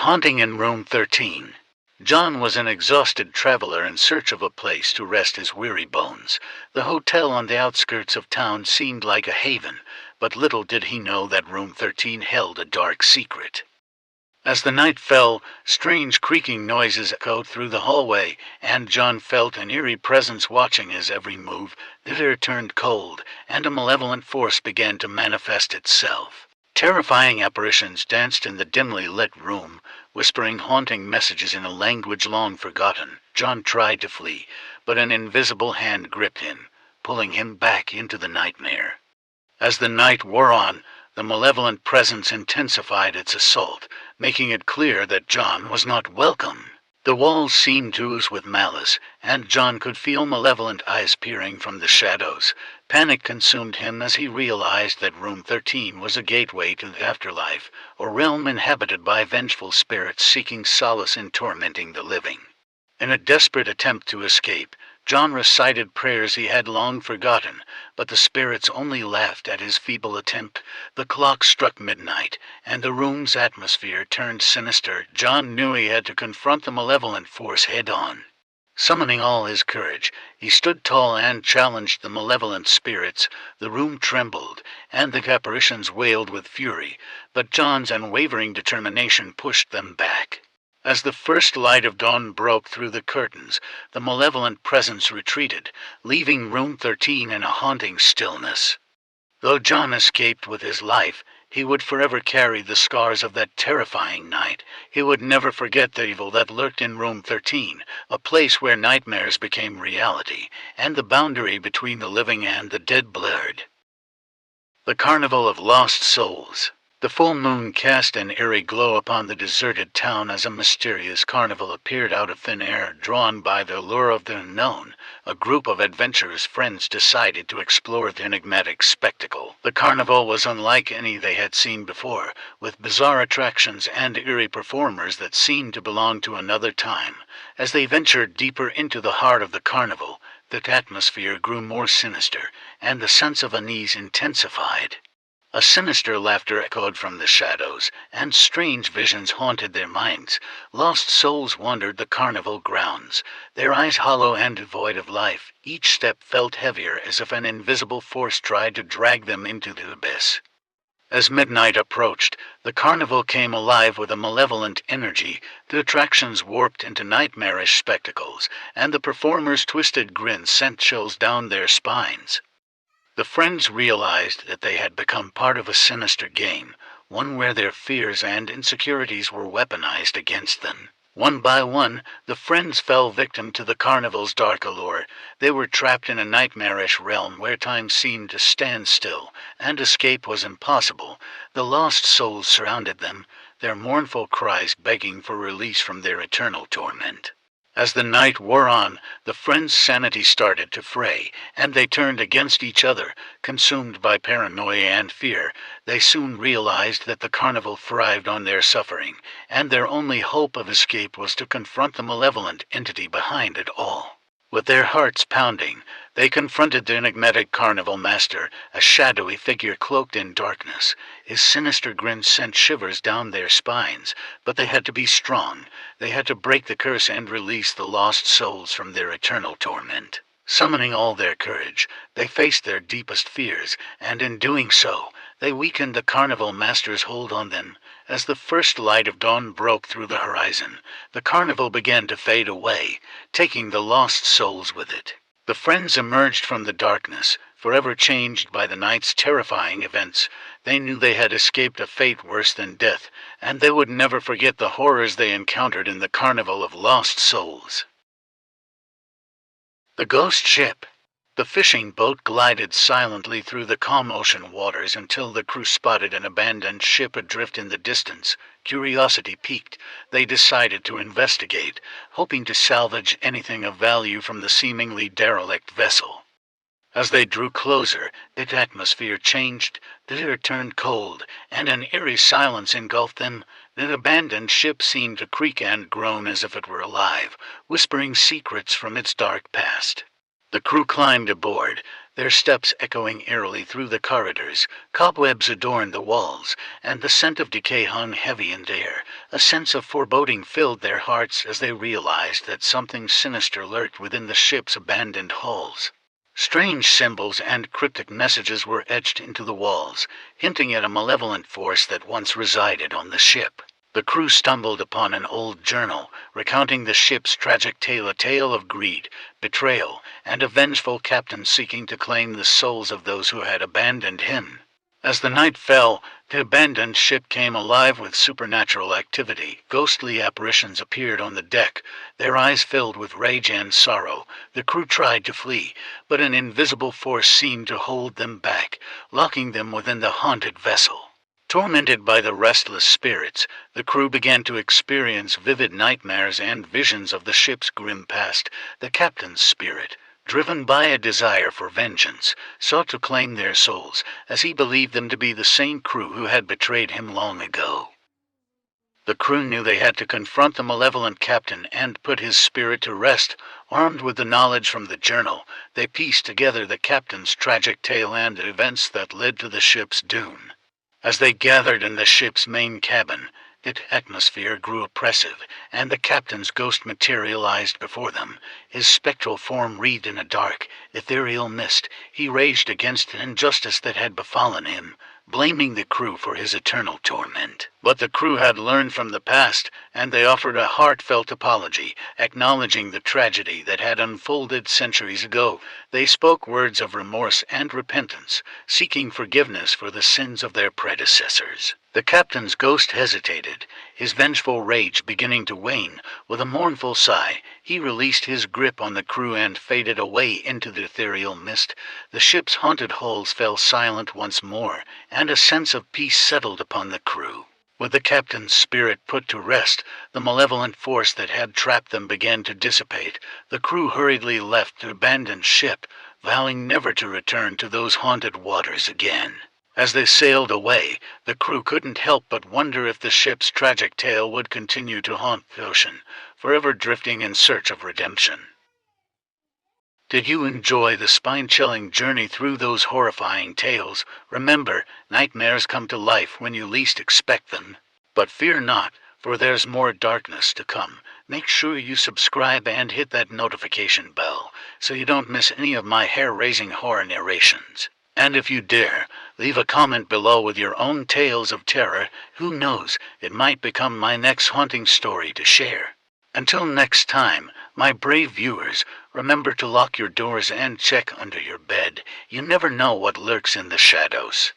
haunting in room 13. John was an exhausted traveler in search of a place to rest his weary bones. The hotel on the outskirts of town seemed like a haven, but little did he know that room 13 held a dark secret. As the night fell, strange creaking noises echoed through the hallway, and John felt an eerie presence watching his every move. The air turned cold, and a malevolent force began to manifest itself. Terrifying apparitions danced in the dimly lit room, whispering haunting messages in a language long forgotten. John tried to flee, but an invisible hand gripped him, pulling him back into the nightmare. As the night wore on, the malevolent presence intensified its assault, making it clear that John was not welcome. The walls seemed to ooze with malice, and John could feel malevolent eyes peering from the shadows. Panic consumed him as he realized that room 13 was a gateway to the afterlife, a realm inhabited by vengeful spirits seeking solace in tormenting the living. In a desperate attempt to escape, John recited prayers he had long forgotten, but the spirits only laughed at his feeble attempt. The clock struck midnight, and the room's atmosphere turned sinister. John knew he had to confront the malevolent force head-on. Summoning all his courage, he stood tall and challenged the malevolent spirits. The room trembled, and the apparitions wailed with fury, but John's unwavering determination pushed them back. As the first light of dawn broke through the curtains, the malevolent presence retreated, leaving room 13 in a haunting stillness. Though John escaped with his life, he would forever carry the scars of that terrifying night. He would never forget the evil that lurked in room 13, a place where nightmares became reality, and the boundary between the living and the dead blurred. The Carnival of Lost Souls. The full moon cast an eerie glow upon the deserted town as a mysterious carnival appeared out of thin air. Drawn by the lure of the unknown, a group of adventurous friends decided to explore the enigmatic spectacle. The carnival was unlike any they had seen before, with bizarre attractions and eerie performers that seemed to belong to another time. As they ventured deeper into the heart of the carnival, the atmosphere grew more sinister, and the sense of unease intensified. A sinister laughter echoed from the shadows, and strange visions haunted their minds. Lost souls wandered the carnival grounds, their eyes hollow and devoid of life. Each step felt heavier, as if an invisible force tried to drag them into the abyss. As midnight approached, the carnival came alive with a malevolent energy. The attractions warped into nightmarish spectacles, and the performers' twisted grins sent chills down their spines. The friends realized that they had become part of a sinister game, one where their fears and insecurities were weaponized against them. One by one, the friends fell victim to the carnival's dark allure. They were trapped in a nightmarish realm where time seemed to stand still, and escape was impossible. The lost souls surrounded them, their mournful cries begging for release from their eternal torment. As the night wore on, the friends' sanity started to fray, and they turned against each other. Consumed by paranoia and fear, they soon realized that the carnival thrived on their suffering, and their only hope of escape was to confront the malevolent entity behind it all. With their hearts pounding, they confronted the enigmatic carnival master, a shadowy figure cloaked in darkness. His sinister grin sent shivers down their spines, but they had to be strong. They had to break the curse and release the lost souls from their eternal torment. Summoning all their courage, they faced their deepest fears, and in doing so, they weakened the carnival master's hold on them. As the first light of dawn broke through the horizon, the carnival began to fade away, taking the lost souls with it. The friends emerged from the darkness, forever changed by the night's terrifying events. They knew they had escaped a fate worse than death, and they would never forget the horrors they encountered in the Carnival of Lost Souls. The Ghost Ship. The fishing boat glided silently through the calm ocean waters until the crew spotted an abandoned ship adrift in the distance. Curiosity piqued. They decided to investigate, hoping to salvage anything of value from the seemingly derelict vessel. As they drew closer, the atmosphere changed, the air turned cold, and an eerie silence engulfed them. The abandoned ship seemed to creak and groan as if it were alive, whispering secrets from its dark past. The crew climbed aboard, their steps echoing eerily through the corridors. Cobwebs adorned the walls, and the scent of decay hung heavy in the air. A sense of foreboding filled their hearts as they realized that something sinister lurked within the ship's abandoned halls. Strange symbols and cryptic messages were etched into the walls, hinting at a malevolent force that once resided on the ship. The crew stumbled upon an old journal, recounting the ship's tragic tale, a tale of greed, betrayal, and a vengeful captain seeking to claim the souls of those who had abandoned him. As the night fell, the abandoned ship came alive with supernatural activity. Ghostly apparitions appeared on the deck, their eyes filled with rage and sorrow. The crew tried to flee, but an invisible force seemed to hold them back, locking them within the haunted vessel. Tormented by the restless spirits, the crew began to experience vivid nightmares and visions of the ship's grim past. The captain's spirit, driven by a desire for vengeance, sought to claim their souls, as he believed them to be the same crew who had betrayed him long ago. The crew knew they had to confront the malevolent captain and put his spirit to rest. Armed with the knowledge from the journal, they pieced together the captain's tragic tale and the events that led to the ship's doom. As they gathered in the ship's main cabin, its atmosphere grew oppressive, and the captain's ghost materialized before them. His spectral form wreathed in a dark, ethereal mist. He raged against the injustice that had befallen him, blaming the crew for his eternal torment. But the crew had learned from the past, and they offered a heartfelt apology, acknowledging the tragedy that had unfolded centuries ago. They spoke words of remorse and repentance, seeking forgiveness for the sins of their predecessors. The captain's ghost hesitated, his vengeful rage beginning to wane. With a mournful sigh, he released his grip on the crew and faded away into the ethereal mist. The ship's haunted halls fell silent once more, and a sense of peace settled upon the crew. With the captain's spirit put to rest, the malevolent force that had trapped them began to dissipate. The crew hurriedly left the abandoned ship, vowing never to return to those haunted waters again. As they sailed away, the crew couldn't help but wonder if the ship's tragic tale would continue to haunt the ocean, forever drifting in search of redemption. Did you enjoy the spine-chilling journey through those horrifying tales? Remember, nightmares come to life when you least expect them. But fear not, for there's more darkness to come. Make sure you subscribe and hit that notification bell, so you don't miss any of my hair-raising horror narrations. And if you dare, leave a comment below with your own tales of terror. Who knows, it might become my next haunting story to share. Until next time, my brave viewers, remember to lock your doors and check under your bed. You never know what lurks in the shadows.